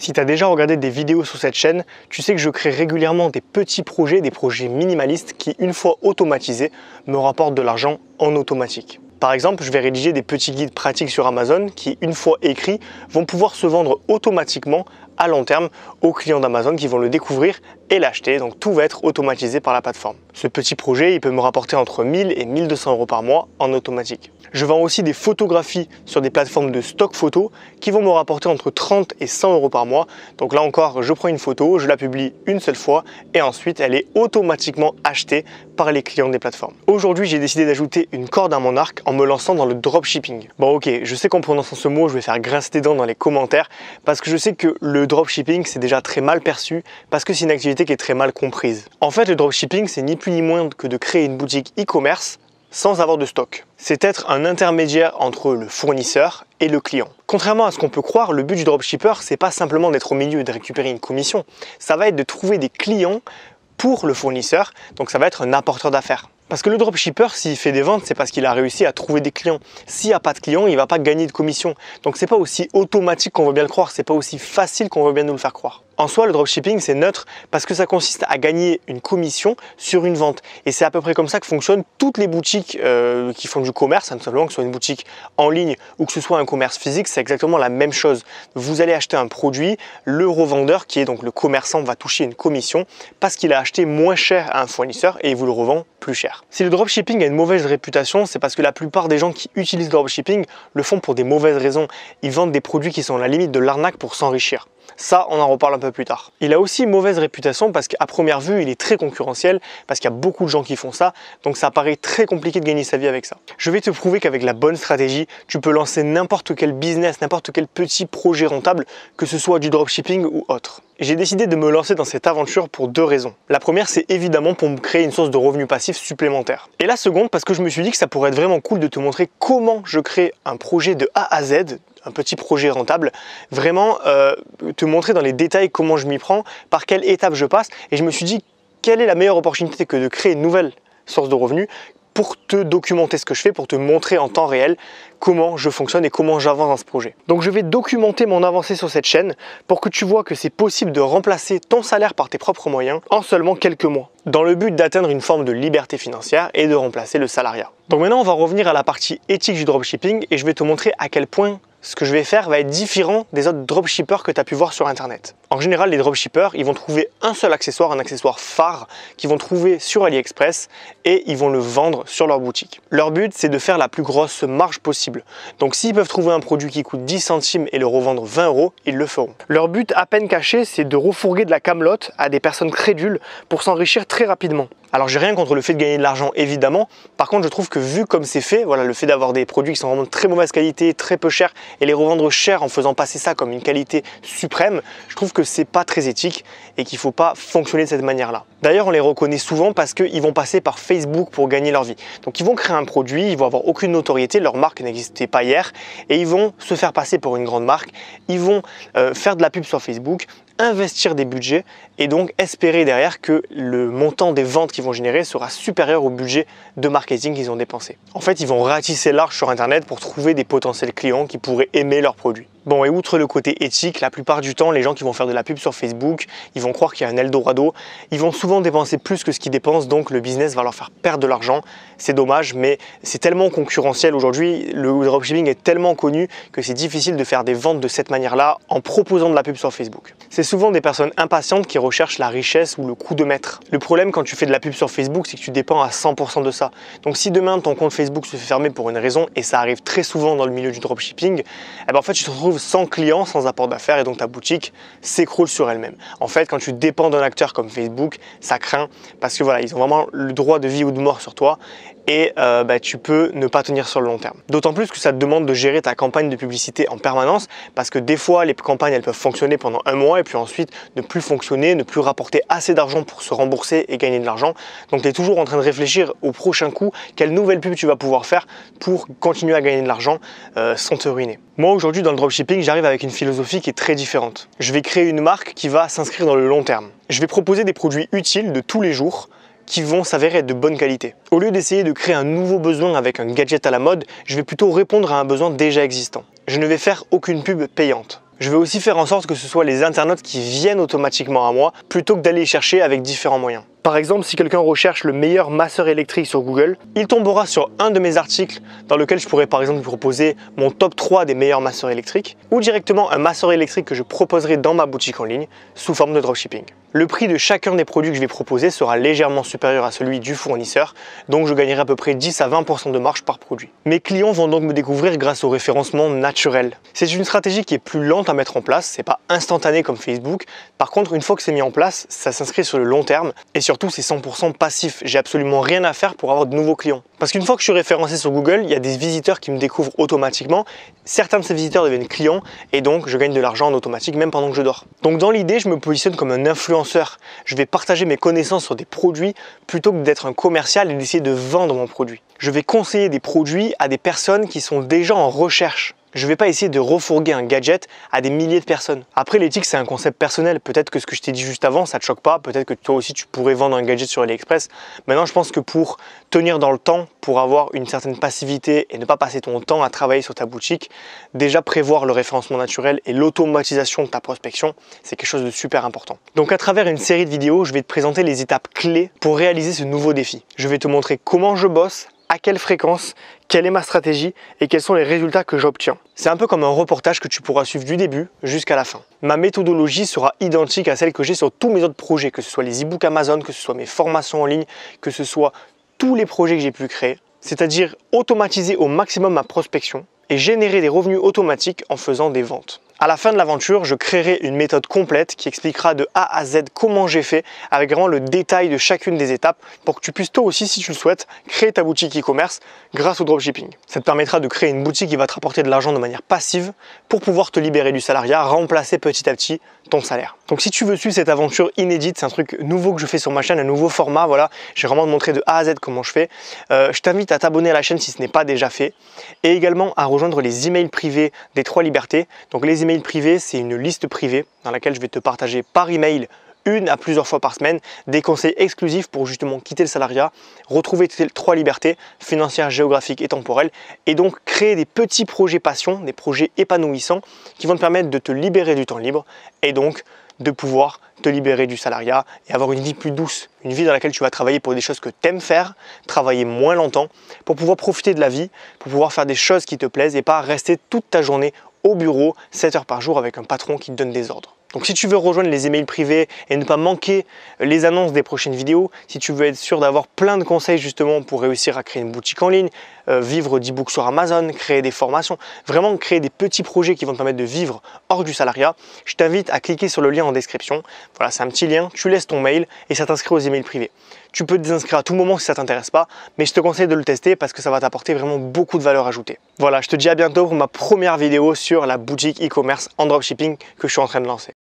Si tu as déjà regardé des vidéos sur cette chaîne, tu sais que je crée régulièrement des petits projets, des projets minimalistes qui, une fois automatisés, me rapportent de l'argent en automatique. Par exemple, je vais rédiger des petits guides pratiques sur Amazon qui, une fois écrits, vont pouvoir se vendre automatiquement à long terme aux clients d'Amazon qui vont le découvrir et l'acheter. Donc tout va être automatisé par la plateforme. Ce petit projet, il peut me rapporter entre 1000 et 1200 euros par mois en automatique. Je vends aussi des photographies sur des plateformes de stock photo qui vont me rapporter entre 30 et 100 euros par mois. Donc là encore, je prends une photo, je la publie une seule fois et ensuite elle est automatiquement achetée par les clients des plateformes. Aujourd'hui, j'ai décidé d'ajouter une corde à mon arc en me lançant dans le dropshipping. Bon ok, je sais qu'en prononçant ce mot, je vais faire grincer des dents dans les commentaires parce que je sais que le dropshipping, c'est déjà très mal perçu parce que c'est une activité qui est très mal comprise. En fait, le dropshipping, c'est ni plus ni moins que de créer une boutique e-commerce sans avoir de stock. C'est être un intermédiaire entre le fournisseur et le client. Contrairement à ce qu'on peut croire, le but du dropshipper, c'est pas simplement d'être au milieu et de récupérer une commission. Ça va être de trouver des clients pour le fournisseur, donc ça va être un apporteur d'affaires. Parce que le dropshipper, s'il fait des ventes, c'est parce qu'il a réussi à trouver des clients. S'il n'y a pas de clients, il ne va pas gagner de commission. Donc c'est pas aussi automatique qu'on veut bien le croire, c'est pas aussi facile qu'on veut bien nous le faire croire. En soi, le dropshipping, c'est neutre parce que ça consiste à gagner une commission sur une vente. Et c'est à peu près comme ça que fonctionnent toutes les boutiques qui font du commerce, tout simplement, que ce soit une boutique en ligne ou que ce soit un commerce physique, c'est exactement la même chose. Vous allez acheter un produit, le revendeur, qui est donc le commerçant, va toucher une commission parce qu'il a acheté moins cher à un fournisseur et il vous le revend plus cher. Si le dropshipping a une mauvaise réputation, c'est parce que la plupart des gens qui utilisent le dropshipping le font pour des mauvaises raisons. Ils vendent des produits qui sont à la limite de l'arnaque pour s'enrichir. Ça, on en reparle un peu plus tard. Il a aussi une mauvaise réputation parce qu'à première vue, il est très concurrentiel, parce qu'il y a beaucoup de gens qui font ça, donc ça paraît très compliqué de gagner sa vie avec ça. Je vais te prouver qu'avec la bonne stratégie, tu peux lancer n'importe quel business, n'importe quel petit projet rentable, que ce soit du dropshipping ou autre. J'ai décidé de me lancer dans cette aventure pour deux raisons. La première, c'est évidemment pour me créer une source de revenus passifs supplémentaire. Et la seconde, parce que je me suis dit que ça pourrait être vraiment cool de te montrer comment je crée un projet de A à Z, un petit projet rentable, vraiment te montrer dans les détails comment je m'y prends, par quelle étape je passe. Et je me suis dit, quelle est la meilleure opportunité que de créer une nouvelle source de revenus pour te documenter ce que je fais, pour te montrer en temps réel comment je fonctionne et comment j'avance dans ce projet. Donc je vais documenter mon avancée sur cette chaîne pour que tu vois que c'est possible de remplacer ton salaire par tes propres moyens en seulement quelques mois, dans le but d'atteindre une forme de liberté financière et de remplacer le salariat. Donc maintenant on va revenir à la partie éthique du dropshipping et je vais te montrer à quel point ce que je vais faire va être différent des autres dropshippers que tu as pu voir sur internet. En général, les dropshippers, ils vont trouver un seul accessoire, un accessoire phare qu'ils vont trouver sur AliExpress et ils vont le vendre sur leur boutique. Leur but, c'est de faire la plus grosse marge possible. Donc s'ils peuvent trouver un produit qui coûte 10 centimes et le revendre 20 euros, ils le feront. Leur but à peine caché, c'est de refourguer de la camelote à des personnes crédules pour s'enrichir très rapidement. Alors j'ai rien contre le fait de gagner de l'argent évidemment, par contre je trouve que vu comme c'est fait, voilà, le fait d'avoir des produits qui sont vraiment de très mauvaise qualité, très peu chers et les revendre cher en faisant passer ça comme une qualité suprême, je trouve que c'est pas très éthique et qu'il faut pas fonctionner de cette manière-là. D'ailleurs on les reconnaît souvent parce qu'ils vont passer par Facebook pour gagner leur vie. Donc ils vont créer un produit, ils vont avoir aucune notoriété, leur marque n'existait pas hier et ils vont se faire passer pour une grande marque, ils vont faire de la pub sur Facebook, investir des budgets et donc espérer derrière que le montant des ventes qu'ils vont générer sera supérieur au budget de marketing qu'ils ont dépensé. En fait, ils vont ratisser large sur internet pour trouver des potentiels clients qui pourraient aimer leurs produits. Bon, et outre le côté éthique, la plupart du temps, les gens qui vont faire de la pub sur Facebook, ils vont croire qu'il y a un Eldorado, ils vont souvent dépenser plus que ce qu'ils dépensent, donc le business va leur faire perdre de l'argent. C'est dommage, mais c'est tellement concurrentiel aujourd'hui, le dropshipping est tellement connu que c'est difficile de faire des ventes de cette manière-là en proposant de la pub sur Facebook. C'est souvent des personnes impatientes qui recherchent la richesse ou le coup de maître. Le problème quand tu fais de la pub sur Facebook, c'est que tu dépends à 100% de ça. Donc si demain ton compte Facebook se fait fermer pour une raison, et ça arrive très souvent dans le milieu du dropshipping, eh ben en fait tu te retrouves sans clients, sans apport d'affaires et donc ta boutique s'écroule sur elle-même. En fait, quand tu dépends d'un acteur comme Facebook, ça craint parce que voilà, ils ont vraiment le droit de vie ou de mort sur toi et tu peux ne pas tenir sur le long terme. D'autant plus que ça te demande de gérer ta campagne de publicité en permanence parce que des fois, les campagnes, elles peuvent fonctionner pendant un mois et puis ensuite ne plus fonctionner, ne plus rapporter assez d'argent pour se rembourser et gagner de l'argent. Donc, tu es toujours en train de réfléchir au prochain coup, quelle nouvelle pub tu vas pouvoir faire pour continuer à gagner de l'argent sans te ruiner. Moi, aujourd'hui, dans le dropshipping, j'arrive avec une philosophie qui est très différente. Je vais créer une marque qui va s'inscrire dans le long terme. Je vais proposer des produits utiles de tous les jours qui vont s'avérer être de bonne qualité. Au lieu d'essayer de créer un nouveau besoin avec un gadget à la mode, je vais plutôt répondre à un besoin déjà existant. Je ne vais faire aucune pub payante. Je vais aussi faire en sorte que ce soit les internautes qui viennent automatiquement à moi plutôt que d'aller les chercher avec différents moyens. Par exemple, si quelqu'un recherche le meilleur masseur électrique sur Google, il tombera sur un de mes articles dans lequel je pourrais par exemple lui proposer mon top 3 des meilleurs masseurs électriques ou directement un masseur électrique que je proposerai dans ma boutique en ligne sous forme de dropshipping. Le prix de chacun des produits que je vais proposer sera légèrement supérieur à celui du fournisseur, donc je gagnerai à peu près 10 à 20% de marge par produit. Mes clients vont donc me découvrir grâce au référencement naturel. C'est une stratégie qui est plus lente à mettre en place, c'est pas instantané comme Facebook. Par contre, une fois que c'est mis en place, ça s'inscrit sur le long terme et surtout c'est 100% passif. J'ai absolument rien à faire pour avoir de nouveaux clients. Parce qu'une fois que je suis référencé sur Google, il y a des visiteurs qui me découvrent automatiquement. Certains de ces visiteurs deviennent clients et donc je gagne de l'argent en automatique même pendant que je dors. Donc dans l'idée, je me positionne comme un influenceur. Je vais partager mes connaissances sur des produits plutôt que d'être un commercial et d'essayer de vendre mon produit. Je vais conseiller des produits à des personnes qui sont déjà en recherche. Je ne vais pas essayer de refourguer un gadget à des milliers de personnes. Après, l'éthique, c'est un concept personnel. Peut-être que ce que je t'ai dit juste avant, ça ne te choque pas. Peut-être que toi aussi, tu pourrais vendre un gadget sur AliExpress. Maintenant, je pense que pour tenir dans le temps, pour avoir une certaine passivité et ne pas passer ton temps à travailler sur ta boutique, déjà prévoir le référencement naturel et l'automatisation de ta prospection, c'est quelque chose de super important. Donc, à travers une série de vidéos, je vais te présenter les étapes clés pour réaliser ce nouveau défi. Je vais te montrer comment je bosse, à quelle fréquence, quelle est ma stratégie et quels sont les résultats que j'obtiens. C'est un peu comme un reportage que tu pourras suivre du début jusqu'à la fin. Ma méthodologie sera identique à celle que j'ai sur tous mes autres projets, que ce soit les e-books Amazon, que ce soit mes formations en ligne, que ce soit tous les projets que j'ai pu créer, c'est-à-dire automatiser au maximum ma prospection et générer des revenus automatiques en faisant des ventes. À la fin de l'aventure, je créerai une méthode complète qui expliquera de A à Z comment j'ai fait, avec vraiment le détail de chacune des étapes pour que tu puisses toi aussi, si tu le souhaites, créer ta boutique e-commerce grâce au dropshipping. Ça te permettra de créer une boutique qui va te rapporter de l'argent de manière passive pour pouvoir te libérer du salariat, remplacer petit à petit ton salaire. Donc si tu veux suivre cette aventure inédite, c'est un truc nouveau que je fais sur ma chaîne, un nouveau format, voilà, j'ai vraiment montré de A à Z comment je fais. Je t'invite à t'abonner à la chaîne si ce n'est pas déjà fait et également à rejoindre les emails privés des 3 libertés. Donc les emails privés, c'est une liste privée dans laquelle je vais te partager par email une à plusieurs fois par semaine des conseils exclusifs pour justement quitter le salariat, retrouver tes 3 libertés financières, géographiques et temporelles et donc créer des petits projets passion, des projets épanouissants qui vont te permettre de te libérer du temps libre et donc de pouvoir te libérer du salariat et avoir une vie plus douce, une vie dans laquelle tu vas travailler pour des choses que tu aimes faire, travailler moins longtemps, pour pouvoir profiter de la vie, pour pouvoir faire des choses qui te plaisent et pas rester toute ta journée au bureau 7 heures par jour avec un patron qui te donne des ordres. Donc si tu veux rejoindre les emails privés et ne pas manquer les annonces des prochaines vidéos, si tu veux être sûr d'avoir plein de conseils justement pour réussir à créer une boutique en ligne, vivre d'e-books sur Amazon, créer des formations, vraiment créer des petits projets qui vont te permettre de vivre hors du salariat, je t'invite à cliquer sur le lien en description. Voilà, c'est un petit lien, tu laisses ton mail et ça t'inscrit aux emails privés. Tu peux te désinscrire à tout moment si ça ne t'intéresse pas, mais je te conseille de le tester parce que ça va t'apporter vraiment beaucoup de valeur ajoutée. Voilà, je te dis à bientôt pour ma première vidéo sur la boutique e-commerce en dropshipping que je suis en train de lancer.